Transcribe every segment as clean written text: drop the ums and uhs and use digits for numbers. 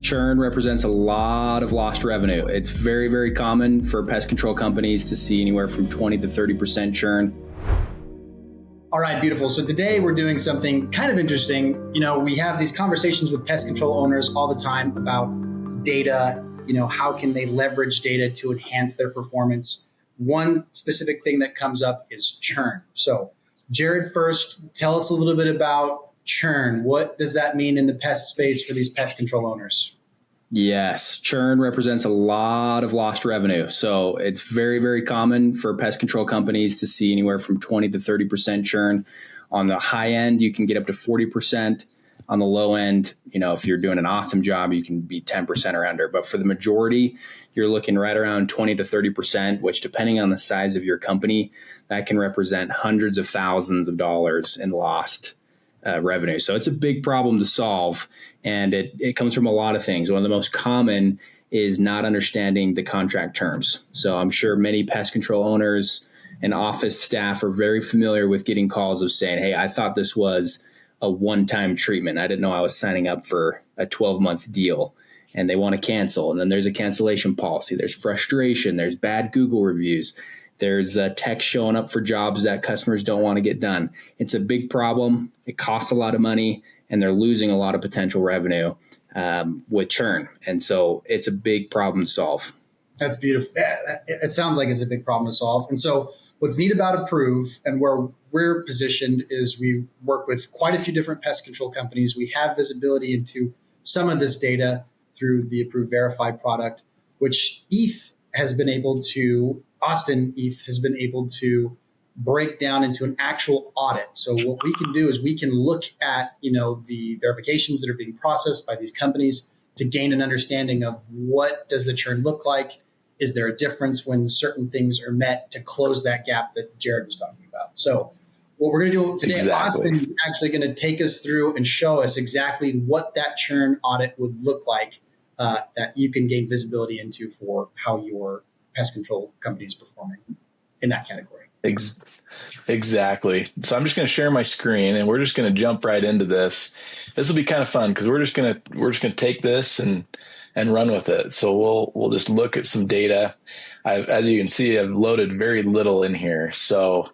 Churn represents a lot of lost revenue. It's very, very common for pest control companies to see anywhere from 20 to 30% churn. All right, beautiful. So today we're doing something kind of interesting. We have these conversations with pest control owners all the time about data. How can they leverage data to enhance their performance? One specific thing that comes up is churn. So Jared, first, tell us a little bit about churn. What does that mean in the pest space for these pest control owners? Yes, churn represents a lot of lost revenue. So it's very, very common for pest control companies to see anywhere from 20 to 30% churn. On the high end, you can get up to 40%. On the low end, if you're doing an awesome job, you can be 10% or under. But for the majority, you're looking right around 20 to 30%, which depending on the size of your company, that can represent hundreds of thousands of dollars in lost revenue. So it's a big problem to solve. And it comes from a lot of things. One of the most common is not understanding the contract terms. So I'm sure many pest control owners and office staff are very familiar with getting calls of saying, hey, I thought this was a one-time treatment. I didn't know I was signing up for a 12-month deal, and they want to cancel. And then there's a cancellation policy. There's frustration. There's bad Google reviews. There's text showing up for jobs that customers don't want to get done. It's a big problem. It costs a lot of money, and they're losing a lot of potential revenue with churn. And so it's a big problem to solve. That's beautiful. It sounds like it's a big problem to solve. And so what's neat about Apruv and where we're positioned is we work with quite a few different pest control companies. We have visibility into some of this data through the Apruv Verified product, which Austin ETH has been able to break down into an actual audit. So what we can do is we can look at, the verifications that are being processed by these companies to gain an understanding of what does the churn look like? Is there a difference when certain things are met to close that gap that Jared was talking about? So what we're going to do today, Austin is actually going to take us through and show us exactly what that churn audit would look like that you can gain visibility into for how your pest control company is performing in that category. Exactly. So I'm just going to share my screen and we're just going to jump right into this. This will be kind of fun because we're just going to take this and run with it. So we'll just look at some data. As you can see, I've loaded very little in here. So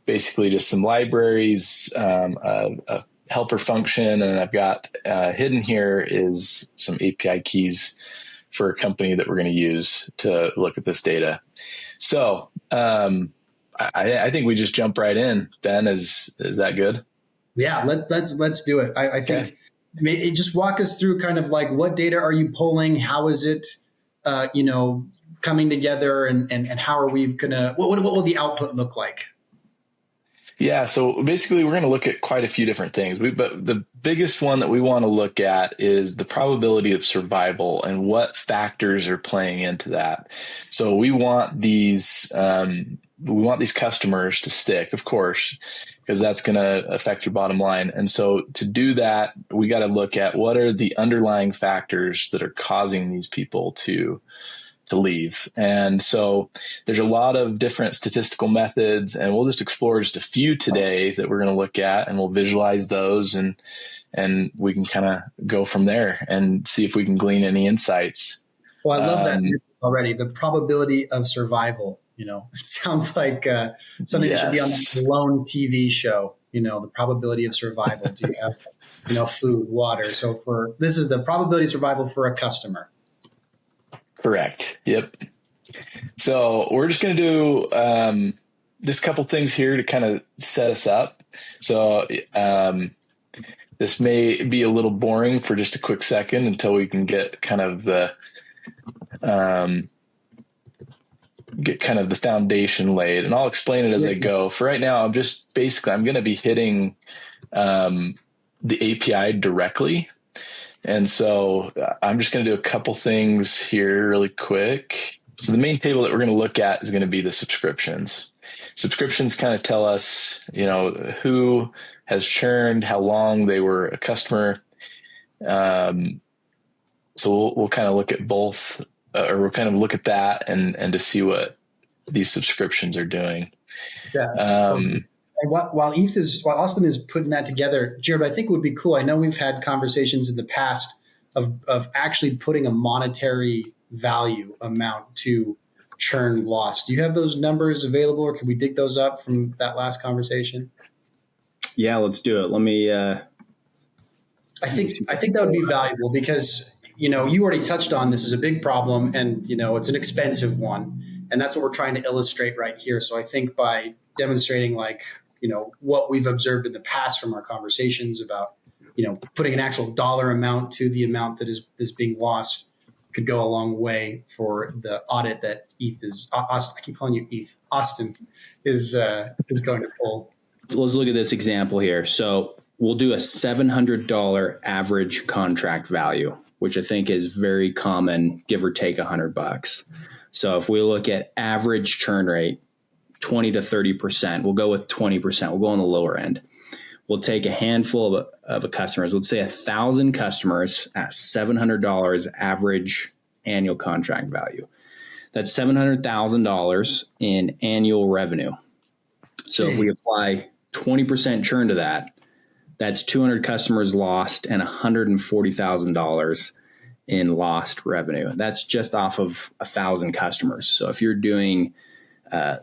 basically just some libraries, a helper function, and I've got hidden here is some API keys for a company that we're going to use to look at this data. So I think we just jump right in. Ben, is that good? Yeah, let's do it. I think maybe just walk us through kind of like what data are you pulling? How is it, coming together, and how are we gonna? What will the output look like? Yeah, so basically we're going to look at quite a few different things. But the biggest one that we want to look at is the probability of survival and what factors are playing into that. So we want these customers to stick, of course, because that's going to affect your bottom line. And so to do that, we got to look at what are the underlying factors that are causing these people to leave. And so there's a lot of different statistical methods, and we'll just explore just a few today that we're going to look at, and we'll visualize those, and we can kind of go from there and see if we can glean any insights. Well, I love that already. The probability of survival, it sounds like something that should be on a lone TV show. The probability of survival. Do you have, food, water? So this is the probability of survival for a customer. Correct. Yep. So we're just going to do just a couple things here to kind of set us up. So this may be a little boring for just a quick second until we can get kind of the foundation laid, and I'll explain it as I go. For right now, I'm going to be hitting the API directly. And so I'm just going to do a couple things here really quick. So the main table that we're going to look at is going to be the subscriptions. Subscriptions kind of tell us, who has churned, how long they were a customer. So we'll kind of look at both, or we'll kind of look at that and to see what these subscriptions are doing. Yeah. And while Austin is putting that together, Jared, I think it would be cool. I know we've had conversations in the past of actually putting a monetary value amount to churn loss. Do you have those numbers available, or can we dig those up from that last conversation? Yeah, let's do it. Let me. I think that would be valuable because, you already touched on this is a big problem, and, it's an expensive one. And that's what we're trying to illustrate right here. So I think by demonstrating what we've observed in the past from our conversations about, putting an actual dollar amount to the amount that is being lost could go a long way for the audit that I keep calling you Austin is going to pull. Let's look at this example here. So we'll do a $700 average contract value, which I think is very common, give or take $100. So if we look at average churn rate, 20 to 30%, we'll go with 20%. We'll go on the lower end. We'll take a handful of customers. Let's say 1,000 customers at $700 average annual contract value. That's $700,000 in annual revenue. So if we apply 20% churn to that, that's 200 customers lost and $140,000 in lost revenue. That's just off of 1,000 customers. So if you're doing a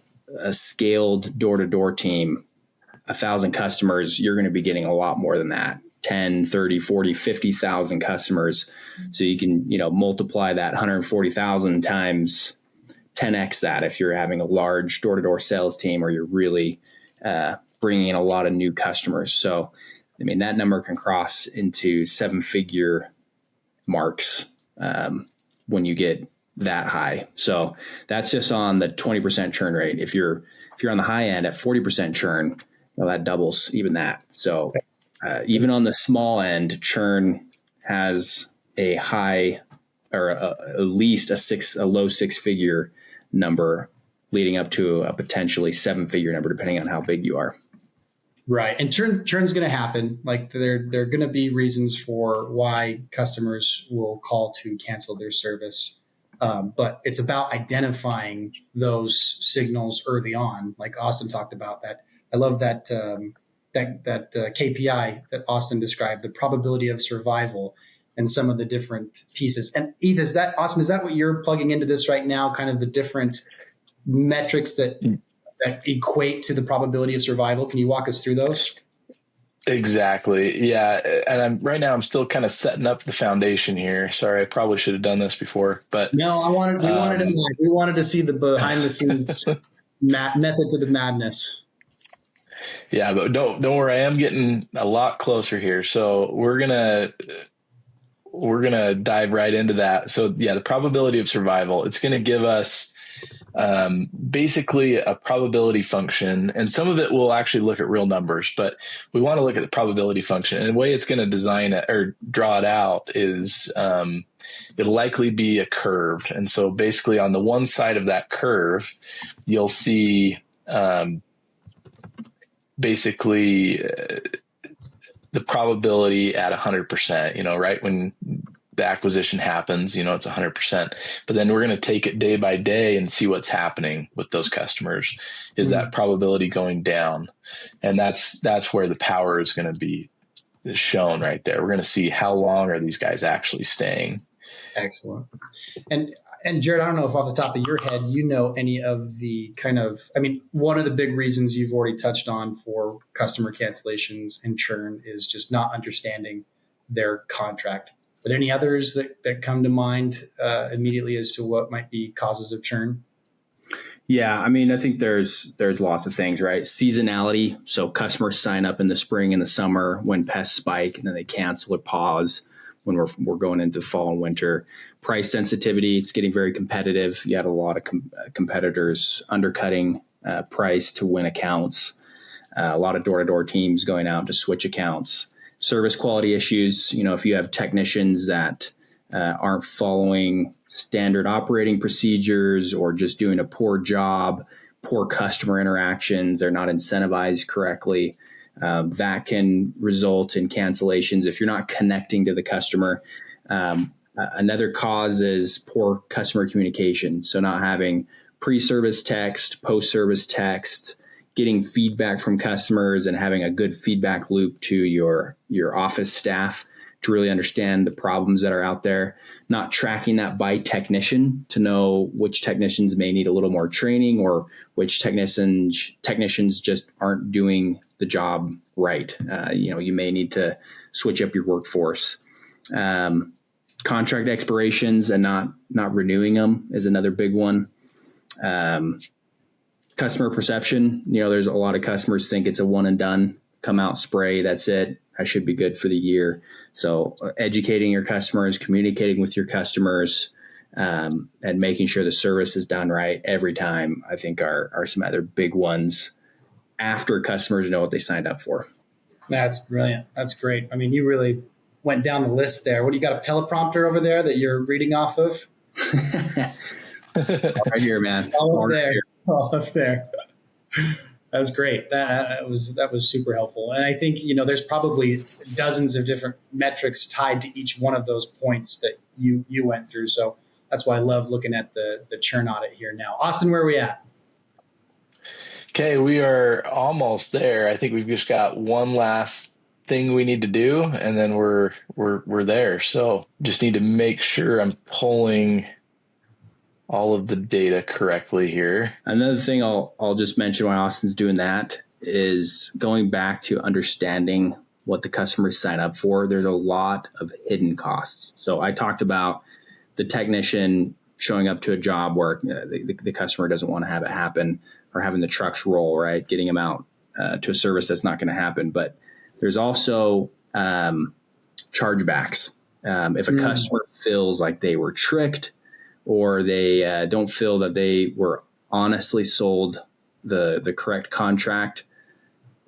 scaled door-to-door team, 1,000 customers, you're going to be getting a lot more than that. 10, 30, 40, 50,000 customers. So you can, multiply that 140,000 times 10x that if you're having a large door-to-door sales team or you're really bringing in a lot of new customers. So, that number can cross into 7-figure marks when you get that high. So that's just on the 20% churn rate. If you're on the high end at 40% churn, that doubles even that. So even on the small end, churn has a high or at least a low 6-figure number leading up to a potentially 7-figure number, depending on how big you are. Right. And churn's going to happen. Like there are going to be reasons for why customers will call to cancel their service. But it's about identifying those signals early on. Like Austin talked about that. I love that KPI that Austin described, the probability of survival and some of the different pieces. And Eve, Austin, is that what you're plugging into this right now? Kind of the different metrics that equate to the probability of survival. Can you walk us through those? Exactly. Yeah. And right now I'm still kind of setting up the foundation here. Sorry, I probably should have done this before, but no, we wanted to see the behind the scenes method to the madness. Yeah, but don't worry. I am getting a lot closer here. So we're going to dive right into that. So yeah, the probability of survival, it's going to give us basically a probability function, and some of it will actually look at real numbers, but we want to look at the probability function. And the way it's going to design it or draw it out is it'll likely be a curve. And so basically on the one side of that curve, you'll see basically the probability at 100%, right when the acquisition happens, it's 100%, but then we're going to take it day by day and see what's happening with those customers. Is that probability going down? And that's where the power is going to be shown right there. We're going to see how long are these guys actually staying. Excellent. And Jared, I don't know if off the top of your head, any of the one of the big reasons you've already touched on for customer cancellations and churn is just not understanding their contract. Are there any others that come to mind immediately as to what might be causes of churn? Yeah, I think there's lots of things, right? Seasonality. So customers sign up in the spring and the summer when pests spike, and then they cancel or pause when we're going into fall and winter. Price sensitivity. It's getting very competitive. You had a lot of competitors undercutting price to win accounts. A lot of door-to-door teams going out to switch accounts. Service quality issues. If you have technicians that aren't following standard operating procedures or just doing a poor job, poor customer interactions, they're not incentivized correctly, that can result in cancellations if you're not connecting to the customer. Another cause is poor customer communication. So not having pre-service text, post-service text, getting feedback from customers and having a good feedback loop to your office staff to really understand the problems that are out there, not tracking that by technician to know which technicians may need a little more training or which technicians just aren't doing the job right. You may need to switch up your workforce. Contract expirations and not renewing them is another big one. Customer perception, there's a lot of customers think it's a one and done, come out, spray, that's it. I should be good for the year. So educating your customers, communicating with your customers, and making sure the service is done right every time, I think are some other big ones after customers know what they signed up for. That's brilliant. That's great. I mean, you really went down the list there. What do you got, a teleprompter over there that you're reading off of? Right here, man. All up there. That was great. That was super helpful. And I think, there's probably dozens of different metrics tied to each one of those points that you went through. So that's why I love looking at the churn audit here now. Austin, where are we at? Okay, we are almost there. I think we've just got one last thing we need to do, and then we're there. So just need to make sure I'm pulling all of the data correctly here. Another thing I'll just mention while Austin's doing that is going back to understanding what the customers sign up for. There's a lot of hidden costs. So I talked about the technician showing up to a job where the customer doesn't want to have it happen, or having the trucks roll, right? Getting them out to a service that's not going to happen. But there's also chargebacks. If a customer feels like they were tricked, or they don't feel that they were honestly sold the correct contract,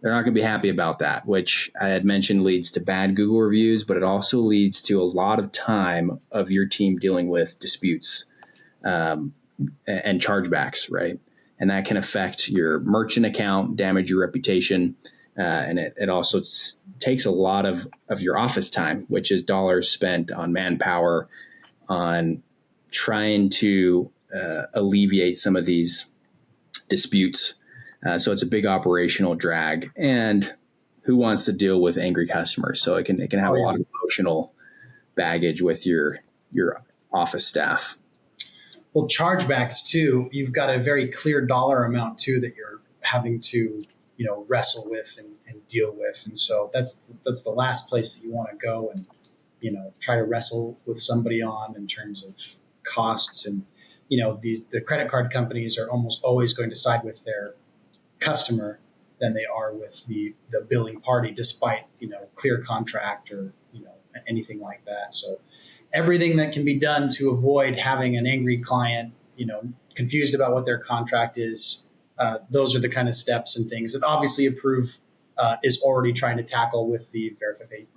they're not going to be happy about that, which I had mentioned leads to bad Google reviews, but it also leads to a lot of time of your team dealing with disputes and chargebacks, right? And that can affect your merchant account, damage your reputation, and it also takes a lot of your office time, which is dollars spent on manpower, on trying to alleviate some of these disputes. So it's a big operational drag, and who wants to deal with angry customers? So it can have a lot of emotional baggage with your office staff. Well, chargebacks too, you've got a very clear dollar amount too that you're having to, wrestle with and deal with. And so that's the last place that you want to go and, try to wrestle with somebody on in terms of costs. And, the credit card companies are almost always going to side with their customer than they are with the billing party, despite, clear contract or, anything like that. So everything that can be done to avoid having an angry client, confused about what their contract is, those are the kind of steps and things that obviously Apruv is already trying to tackle with the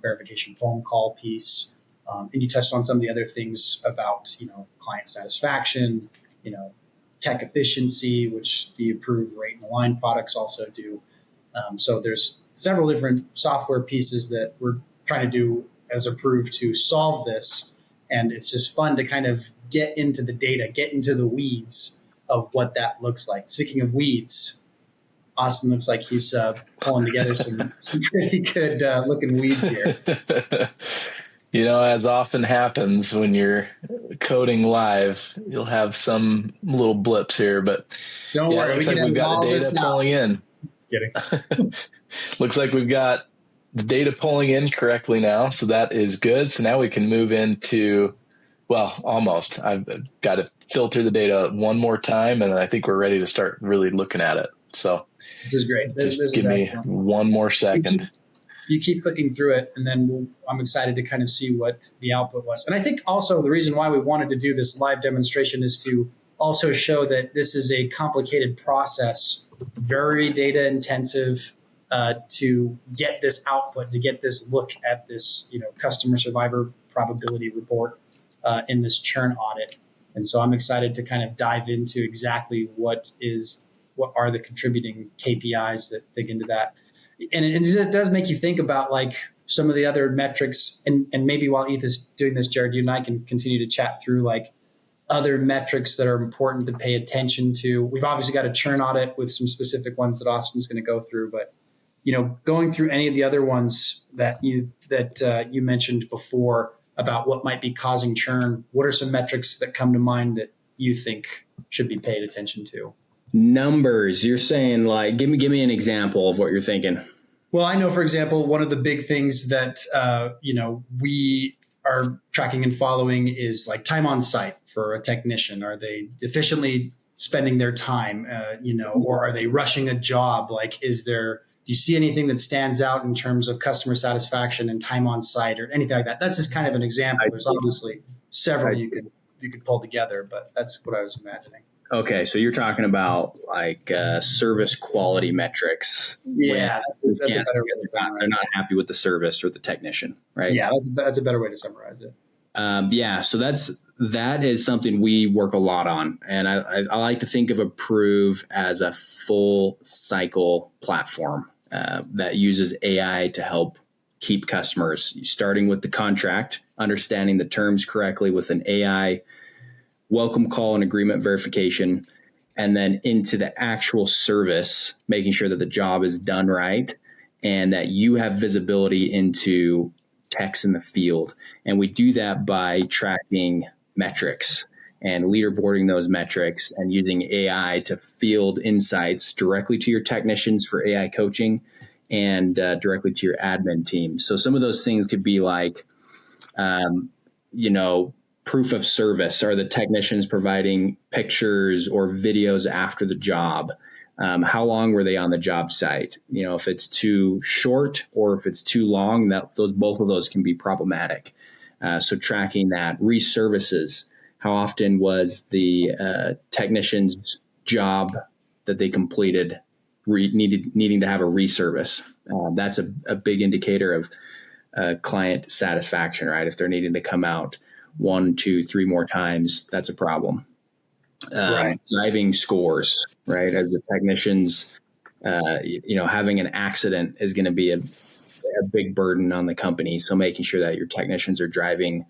verification phone call piece. And you touched on some of the other things about, client satisfaction, tech efficiency, which the Apruv Rate and Align products also do. So there's several different software pieces that we're trying to do as Apruv to solve this. And it's just fun to kind of get into the data, get into the weeds of what that looks like. Speaking of weeds, Austin looks like he's pulling together some pretty good looking weeds here. As often happens when you're coding live, you'll have some little blips here, but don't worry. It looks like we've got the data pulling in. Just kidding. Looks like we've got the data pulling in correctly now. So that is good. So now we can move into, almost. I've got to filter the data one more time, and I think we're ready to start really looking at it. So this is great. This give is me excellent. one more second. You keep clicking through it, and then I'm excited to kind of see what the output was. And I think also the reason why we wanted to do this live demonstration is to also show that this is a complicated process, very data intensive, to get this output, to get this look at this, customer survivor probability report in this churn audit. And so I'm excited to kind of dive into exactly what are the contributing KPIs that dig into that. And it does make you think about like some of the other metrics, and maybe while Eth is doing this, Jared, you and I can continue to chat through like other metrics that are important to pay attention to. We've obviously got a churn audit with some specific ones that Austin's going to go through, but going through any of the other ones that you mentioned before about what might be causing churn, what are some metrics that come to mind that you think should be paid attention to? Numbers. You're saying like, give me an example of what you're thinking. Well, I know, for example, one of the big things that, we are tracking and following is like time on site for a technician. Are they efficiently spending their time, or are they rushing a job? Like, do you see anything that stands out in terms of customer satisfaction and time on site or anything like that? That's just kind of an example. There's obviously several you could pull together, but that's what I was imagining. Okay, so you're talking about like service quality metrics. Yeah, that's a better way to summarize it. They're not happy with the service or the technician, right? Yeah, that's a better way to summarize it. So that is something we work a lot on, and I like to think of Apruv as a full cycle platform that uses AI to help keep customers, starting with the contract, understanding the terms correctly with an AI welcome call and agreement verification, and then into the actual service, making sure that the job is done right and that you have visibility into techs in the field. And we do that by tracking metrics and leaderboarding those metrics and using AI to field insights directly to your technicians for AI coaching and directly to your admin team. So some of those things could be like, proof of service. Are the technicians providing pictures or videos after the job? How long were they on the job site? If it's too short or if it's too long, both of those can be problematic. So tracking that. Reservices. How often was the technician's job that they completed needing to have a reservice? That's a big indicator of client satisfaction, right? If they're needing to come out 1, 2, 3 more times, that's a problem. Right. Driving scores, right? As the technicians, having an accident is going to be a big burden on the company. So making sure that your technicians are driving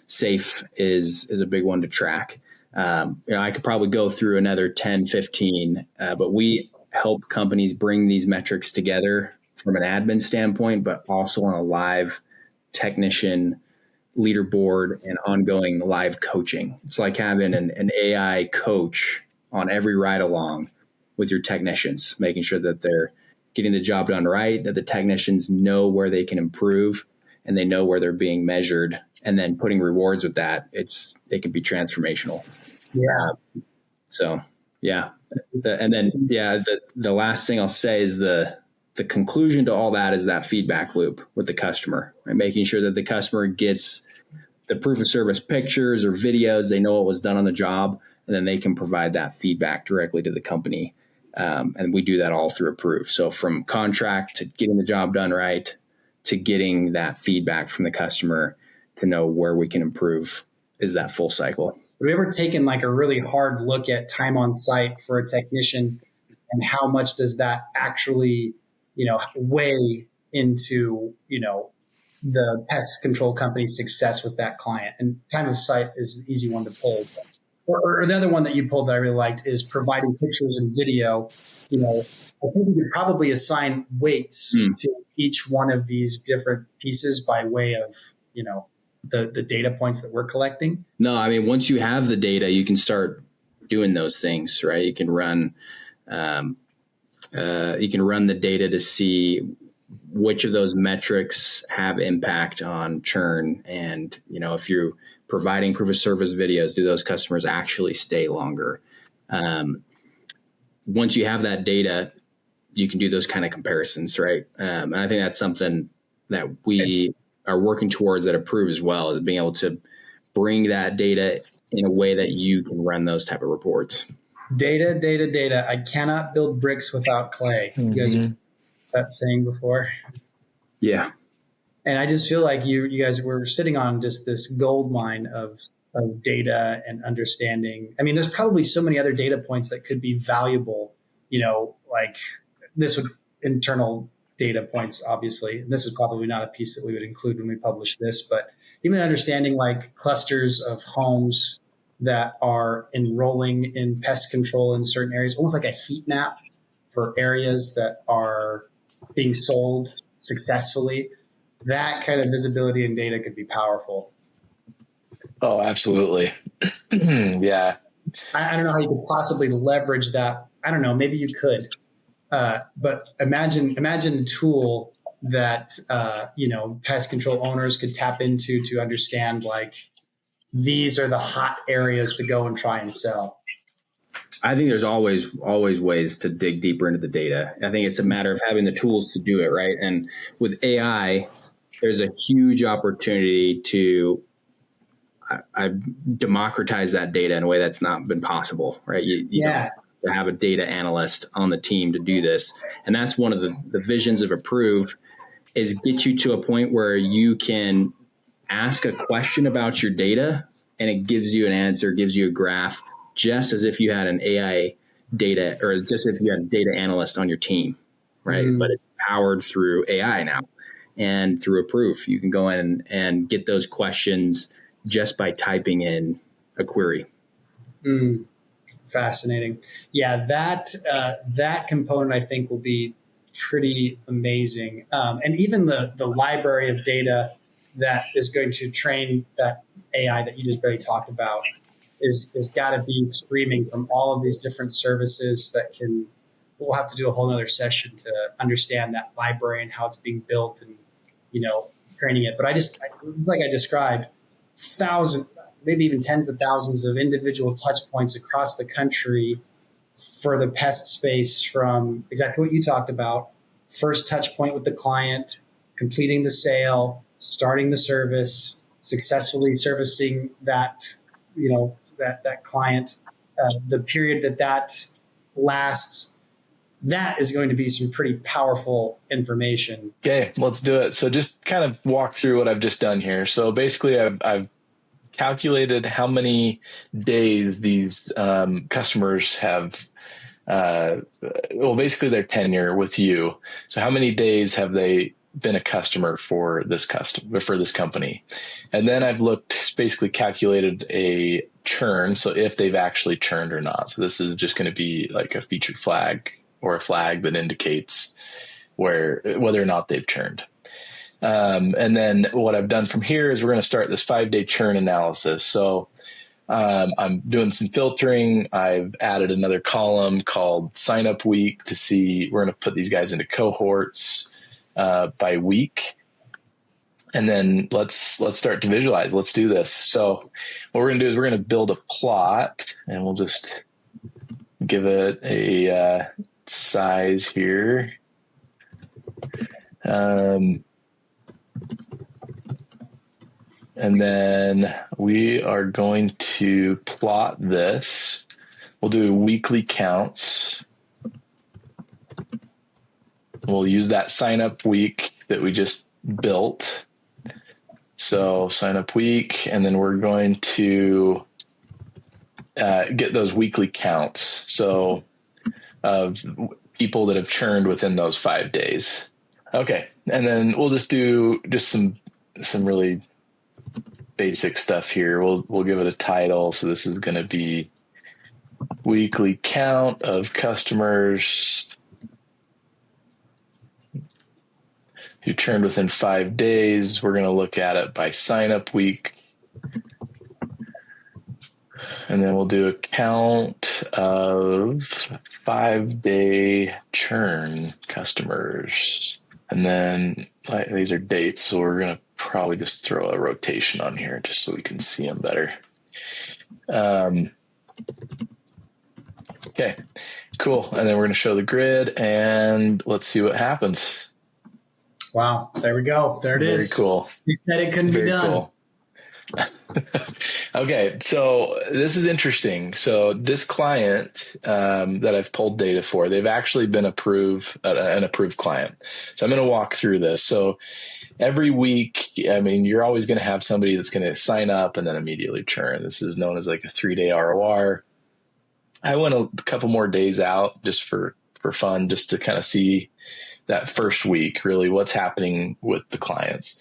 safe is a big one to track. I could probably go through another 10, 15, but we help companies bring these metrics together from an admin standpoint, but also on a live technician leaderboard and ongoing live coaching. It's like having an AI coach on every ride along with your technicians, making sure that they're getting the job done right, that the technicians know where they can improve and they know where they're being measured, and then putting rewards with that. It can be transformational. Yeah. The last thing I'll say is the conclusion to all that is that feedback loop with the customer, right? Making sure that the customer gets the proof of service pictures or videos, they know what was done on the job, and then they can provide that feedback directly to the company. And we do that all through Apruv. So from contract to getting the job done right to getting that feedback from the customer to know where we can improve is that full cycle. Have you ever taken like a really hard look at time on site for a technician and how much does that actually weigh into, the pest control company's success with that client? And time of site is the easy one to pull. Or the other one that you pulled that I really liked is providing pictures and video. I think you could probably assign weights to each one of these different pieces by way of, the data points that we're collecting. No, I mean, once you have the data, you can start doing those things, right? You can run the data to see which of those metrics have impact on churn. And, if you're providing proof of service videos, do those customers actually stay longer? Once you have that data, you can do those kind of comparisons, right? And I think that's something that we are working towards at Apruv as well, is being able to bring that data in a way that you can run those type of reports. Data. I cannot build bricks without clay. You guys heard that saying before? Yeah. And I just feel like you guys were sitting on just this gold mine of data and understanding. I mean, there's probably so many other data points that could be valuable, like this would internal data points, obviously. And this is probably not a piece that we would include when we publish this, but even understanding like clusters of homes that are enrolling in pest control in certain areas, almost like a heat map for areas that are being sold successfully, that kind of visibility and data could be powerful. Oh, absolutely. Yeah. I don't know how you could possibly leverage that. I don't know. Maybe you could, but imagine a tool that pest control owners could tap into to understand, like, these are the hot areas to go and try and sell. I think there's always ways to dig deeper into the data. I think it's a matter of having the tools to do it, right? And with AI, there's a huge opportunity to I democratize that data in a way that's not been possible, right? You don't have to have a data analyst on the team to do this. And that's one of the visions of Apruv, is get you to a point where you can ask a question about your data and it gives you an answer, gives you a graph, just as if you had an AI data, or just if you had a data analyst on your team, right? But it's powered through AI now, and through Apruv, you can go in and get those questions just by typing in a query. Fascinating. Yeah, that component I think will be pretty amazing. And even the library of data that is going to train that AI that you just barely talked about is got to be streaming from all of these different services that can. We'll have to do a whole nother session to understand that library and how it's being built and training it. But it's like I described, thousands, maybe even tens of thousands of individual touch points across the country for the pest space, from exactly what you talked about: first touch point with the client, completing the sale, starting the service, successfully servicing that that client, the period that lasts. That is going to be some pretty powerful information. Okay, let's do it. So just kind of walk through what I've just done here. So basically, I've calculated how many days these customers have. Basically their tenure with you. So how many days have they been a customer for this company? And then I've basically calculated a churn. So if they've actually churned or not. So this is just going to be like a featured flag, or a flag that indicates whether or not they've churned. And then what I've done from here is we're going to start this 5-day churn analysis. So I'm doing some filtering. I've added another column called sign up week to see. We're going to put these guys into cohorts by week. And then let's start to visualize. Let's do this. So what we're going to do is we're going to build a plot, and we'll just give it a size here. And then we are going to plot this. We'll do weekly counts. We'll use that sign up week that we just built. So sign up week, and then we're going to get those weekly counts. So of people that have churned within those 5 days. Okay. And then we'll just do some really basic stuff here. We'll give it a title. So this is going to be weekly count of customers who churned within 5 days. We're going to look at it by sign up week. And then we'll do a count of 5-day churn customers. And then these are dates. So we're going to probably just throw a rotation on here just so we can see them better. Okay, cool. And then we're going to show the grid, and let's see what happens. Wow. There we go. There it is. Very cool. You said it couldn't be done. Cool. Okay, so this is interesting. So this client that I've pulled data for, they've actually been an approved client. So I'm going to walk through this. So every week, I mean, you're always going to have somebody that's going to sign up and then immediately churn. This is known as like a 3-day ROR. I went a couple more days out just for fun, just to kind of see that first week, really what's happening with the clients.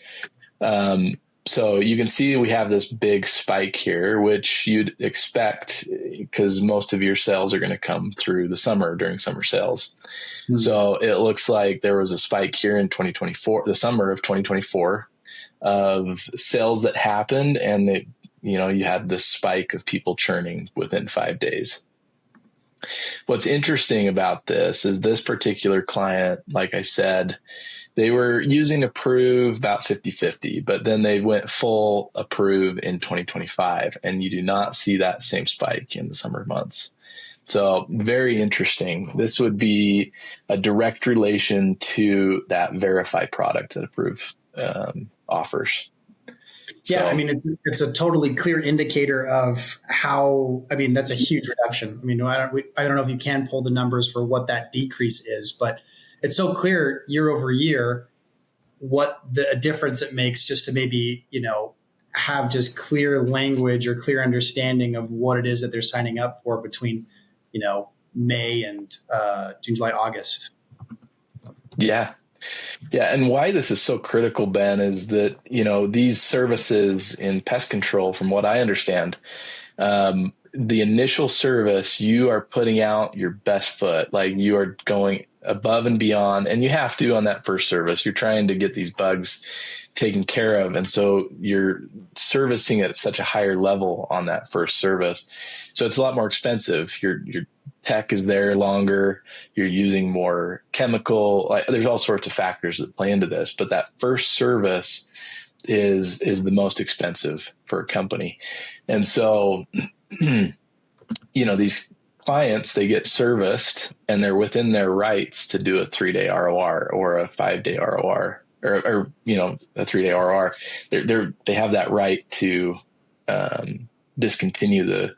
So you can see we have this big spike here, which you'd expect because most of your sales are going to come through the summer during summer sales. Mm-hmm. So it looks like there was a spike here in 2024, the summer of 2024, of sales that happened, and you had this spike of people churning within 5 days. What's interesting about this is this particular client, like I said, they were using Apruv about 50-50, but then they went full Apruv in 2025, and you do not see that same spike in the summer months. So very interesting. This would be a direct relation to that Verify product that Apruv offers. Yeah, I mean, it's a totally clear indicator of how. I mean, that's a huge reduction. I mean, I don't know if you can pull the numbers for what that decrease is, but it's so clear year over year what the difference it makes just to maybe have just clear language or clear understanding of what it is that they're signing up for between May and June, July, August. Yeah. Yeah. And why this is so critical, Ben, is that, these services in pest control, from what I understand, the initial service, you are putting out your best foot, like you are going above and beyond, and you have to on that first service. You're trying to get these bugs taken care of. And so you're servicing at such a higher level on that first service. So it's a lot more expensive. Your tech is there longer. You're using more chemical. There's all sorts of factors that play into this, but that first service is the most expensive for a company. And so, these clients, they get serviced and they're within their rights to do a 3-day ROR or a 5-day ROR or a 3-day ROR. They have that right to discontinue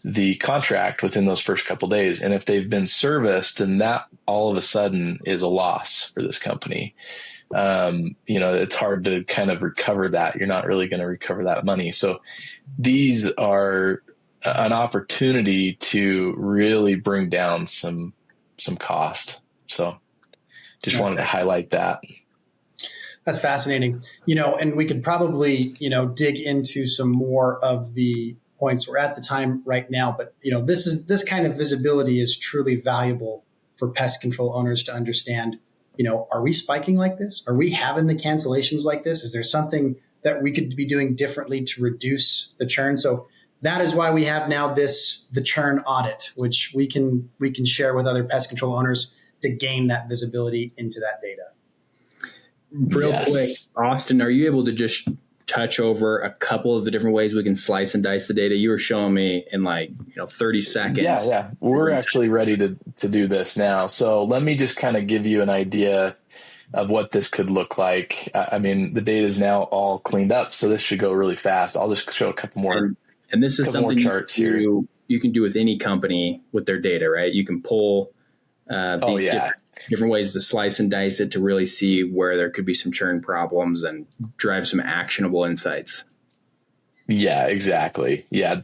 the contract within those first couple of days. And if they've been serviced, then that all of a sudden is a loss for this company. It's hard to kind of recover that. You're not really going to recover that money. So these are an opportunity to really bring down some cost. So just wanted to highlight that. That's fascinating. And we could probably, dig into some more of the points. We're at the time right now, but this kind of visibility is truly valuable for pest control owners to understand. Are we spiking like this? Are we having the cancellations like this? Is there something that we could be doing differently to reduce the churn? So that is why we have now the Churn audit, which we can share with other pest control owners to gain that visibility into that data. Real quick, Austin, are you able to just touch over a couple of the different ways we can slice and dice the data? You were showing me in 30 seconds. Yeah. We're actually ready to do this now. So let me just kind of give you an idea of what this could look like. I mean, the data is now all cleaned up, so this should go really fast. I'll just show a couple more. And this is something you can do with any company with their data, right? You can pull these different ways to slice and dice it to really see where there could be some churn problems and drive some actionable insights. Yeah, exactly. Yeah.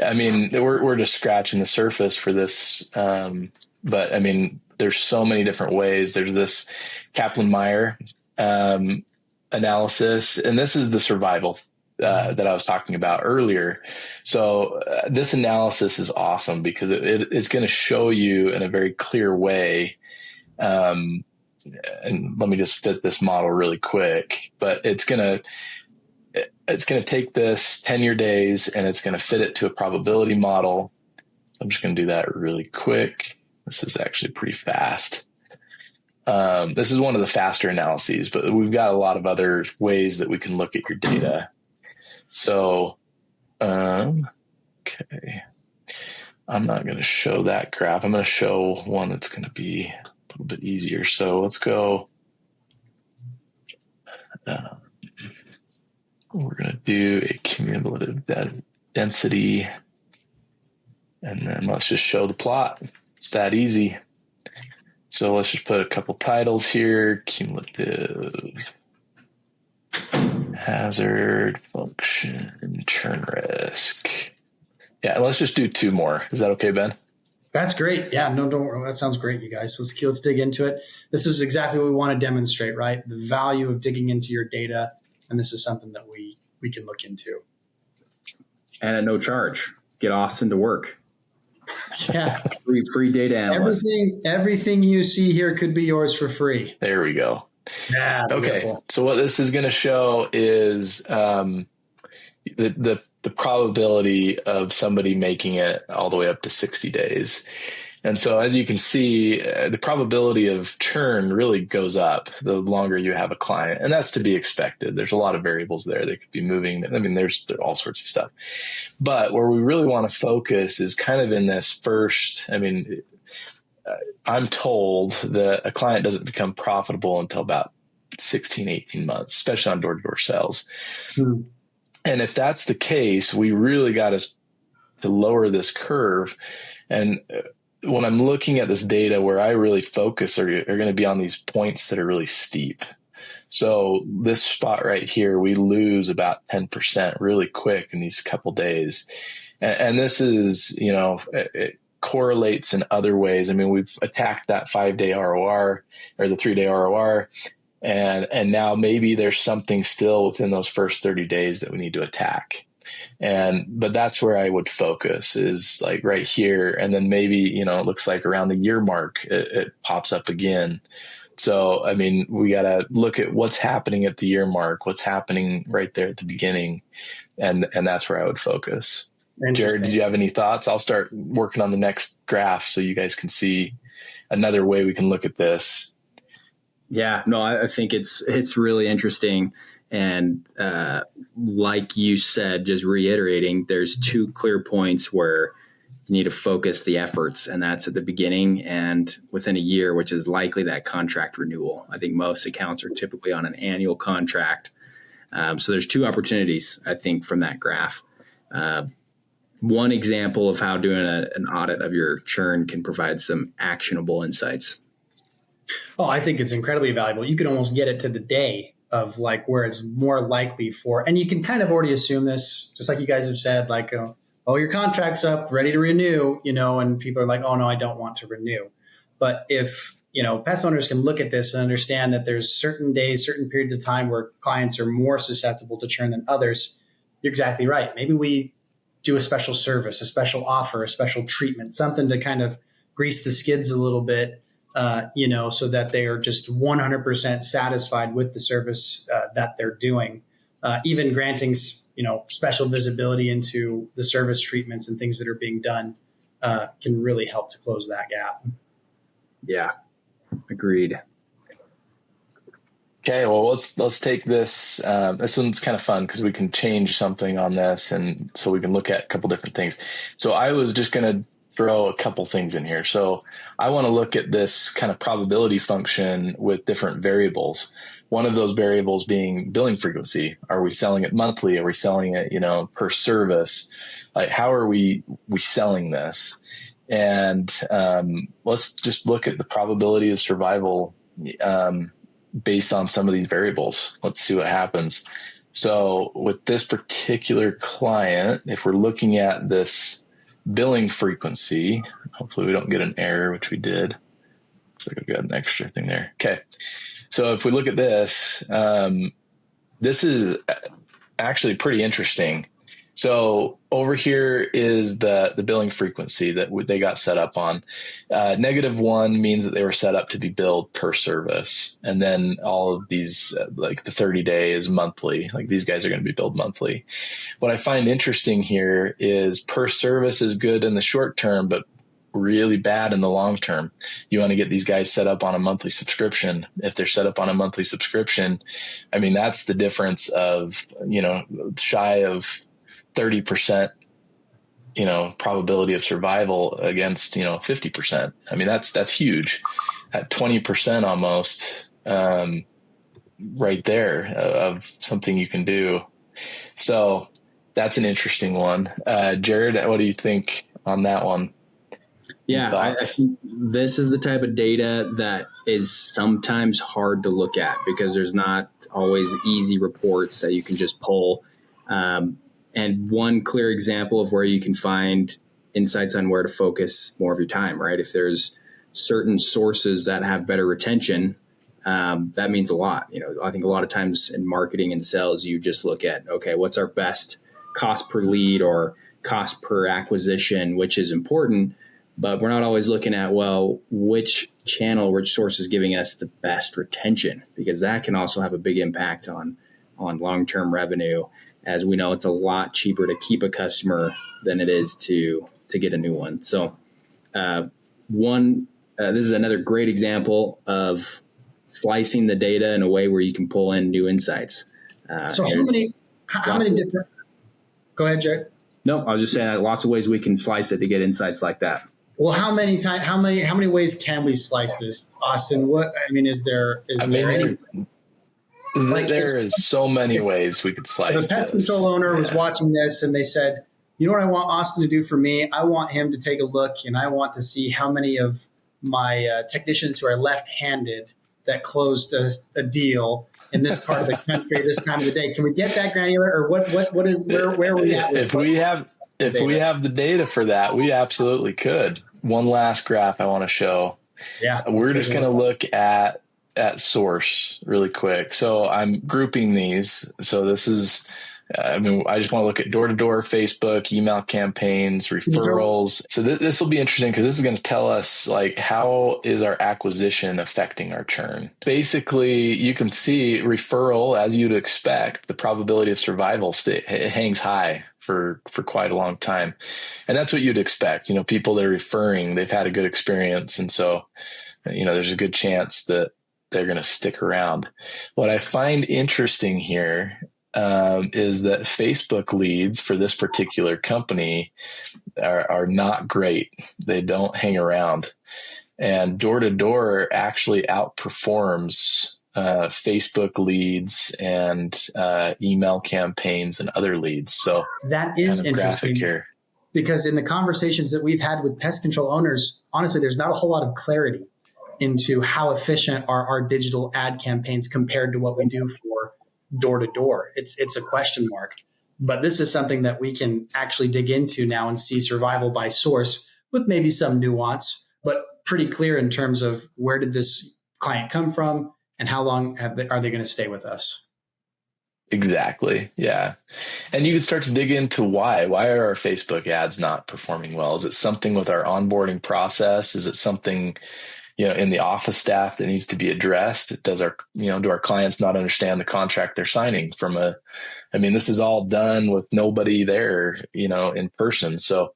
I mean, we're just scratching the surface for this. But I mean, there's so many different ways. There's this Kaplan-Meier analysis, and this is the survival that I was talking about earlier. So this analysis is awesome because it's going to show you in a very clear way. And let me just fit this model really quick, but it's going to take this 10-year days and it's going to fit it to a probability model. I'm just going to do that really quick. This is actually pretty fast. This is one of the faster analyses, but we've got a lot of other ways that we can look at your data. So, okay, I'm not going to show that graph. I'm going to show one that's going to be a little bit easier. So let's go. We're going to do a cumulative density, and then let's just show the plot. It's that easy. So let's just put a couple titles here: cumulative hazard function, churn risk. Yeah, let's just do 2 more. Is that okay, Ben? That's great. Yeah, no, don't worry. That sounds great, you guys. So let's dig into it. This is exactly what we want to demonstrate, right? The value of digging into your data. And this is something that we we can look into. And at no charge. Get Austin to work. Yeah. Free data analyst. Everything you see here could be yours for free. There we go. Yeah. Okay. Beautiful. So what this is going to show is the probability of somebody making it all the way up to 60 days. And so as you can see, the probability of churn really goes up the longer you have a client. And that's to be expected. There's a lot of variables there. They could be moving. I mean, there's all sorts of stuff. But where we really want to focus is kind of in this first, I'm told that a client doesn't become profitable until about 16, 18 months, especially on door-to-door sales. Hmm. And if that's the case, we really got to lower this curve. And when I'm looking at this data, where I really focus are going to be on these points that are really steep. So this spot right here, we lose about 10% really quick in these couple days. And this is, it correlates in other ways. I mean, we've attacked that 5-day ROR or the 3-day ROR. And now maybe there's something still within those first 30 days that we need to attack. But that's where I would focus, is like right here. And then maybe, it looks like around the year mark, it pops up again. So, I mean, we got to look at what's happening at the year mark, what's happening right there at the beginning. And that's where I would focus. Jared, did you have any thoughts? I'll start working on the next graph so you guys can see another way we can look at this. Yeah, no, I think it's really interesting. And like you said, just reiterating, there's 2 clear points where you need to focus the efforts, and that's at the beginning and within a year, which is likely that contract renewal. I think most accounts are typically on an annual contract. So there's 2 opportunities, I think, from that graph. One example of how doing an audit of your churn can provide some actionable insights. Oh, I think it's incredibly valuable. You can almost get it to the day of like where it's more likely for, and you can kind of already assume this, just like you guys have said, like, oh, your contract's up, ready to renew, and people are like, oh no, I don't want to renew. But if, pest owners can look at this and understand that there's certain days, certain periods of time where clients are more susceptible to churn than others, you're exactly right. Maybe we do a special service, a special offer, a special treatment, something to kind of grease the skids a little bit, so that they are just 100% satisfied with the service that they're doing. Even granting, special visibility into the service treatments and things that are being done can really help to close that gap. Yeah, agreed. Okay, well, let's take this. This one's kind of fun because we can change something on this, and so we can look at a couple different things. So I was just going to throw a couple things in here. So I want to look at this kind of probability function with different variables. One of those variables being billing frequency. Are we selling it monthly? Are we selling it, per service? Like, how are we selling this? And let's just look at the probability of survival based on some of these variables. Let's see what happens. So with this particular client, if we're looking at this billing frequency, hopefully we don't get an error, which we did. Looks like I've got an extra thing there. Okay. So if we look at this, this is actually pretty interesting. So over here is the billing frequency that they got set up on. -1 means that they were set up to be billed per service. And then all of these, like the 30-day is monthly. Like these guys are going to be billed monthly. What I find interesting here is per service is good in the short term, but really bad in the long term. You want to get these guys set up on a monthly subscription. If they're set up on a monthly subscription, I mean, that's the difference of, shy of 30%, probability of survival against, 50%. I mean, that's huge. At 20% almost, right there of something you can do. So that's an interesting one. Jared, what do you think on that one? Yeah, I think this is the type of data that is sometimes hard to look at because there's not always easy reports that you can just pull. And one clear example of where you can find insights on where to focus more of your time, right? If there's certain sources that have better retention, that means a lot. I think a lot of times in marketing and sales, you just look at, okay, what's our best cost per lead or cost per acquisition, which is important, but we're not always looking at, well, which channel, which source is giving us the best retention, because that can also have a big impact on long-term revenue. As we know, it's a lot cheaper to keep a customer than it is to get a new one. So this is another great example of slicing the data in a way where you can pull in new insights. So how many different, go ahead, Jared. No, I was just saying lots of ways we can slice it to get insights like that. Well, how many ways can we slice this, Austin? Is there any? There is so many ways we could slice this. The pest control owner was watching this and they said, you know what I want Austin to do for me? I want him to take a look and I want to see how many of my technicians who are left-handed that closed a deal in this part of the country this time of the day. Can we get that granular, or where are we at? If we have the data for that, we absolutely could. One last graph I want to show. Yeah. We're just going to look at source really quick. So I'm grouping these. So this is, I just want to look at door-to-door, Facebook, email campaigns, referrals. So this will be interesting because this is going to tell us how is our acquisition affecting our churn. Basically, you can see referral, as you'd expect, the probability of survival it hangs high for quite a long time. And that's what you'd expect. People that are referring, they've had a good experience. And so, there's a good chance that they're going to stick around. What I find interesting here is that Facebook leads for this particular company are not great. They don't hang around. And door-to-door actually outperforms Facebook leads and email campaigns and other leads. So that is interesting here, because in the conversations that we've had with pest control owners, honestly, there's not a whole lot of clarity into how efficient are our digital ad campaigns compared to what we do for door to door. It's a question mark, but this is something that we can actually dig into now and see survival by source with maybe some nuance, but pretty clear in terms of where did this client come from and how long are they going to stay with us? Exactly. Yeah. And you can start to dig into why. Why are our Facebook ads not performing well? Is it something with our onboarding process? Is it something in the office staff that needs to be addressed? Do our clients not understand the contract they're signing this is all done with nobody there, in person. So,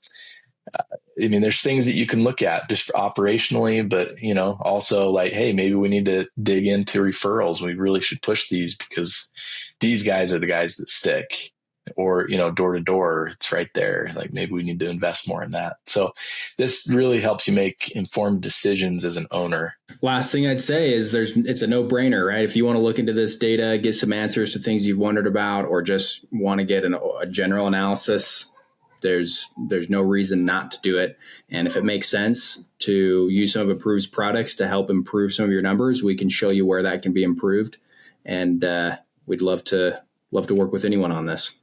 there's things that you can look at just operationally, but, also hey, maybe we need to dig into referrals. We really should push these because these guys are the guys that stick. Or, door to door, it's right there. Maybe we need to invest more in that. So this really helps you make informed decisions as an owner. Last thing I'd say is it's a no-brainer, right? If you want to look into this data, get some answers to things you've wondered about, or just want to get a general analysis, there's no reason not to do it. And if it makes sense to use some of Apruv's products to help improve some of your numbers, we can show you where that can be improved. And we'd love to work with anyone on this.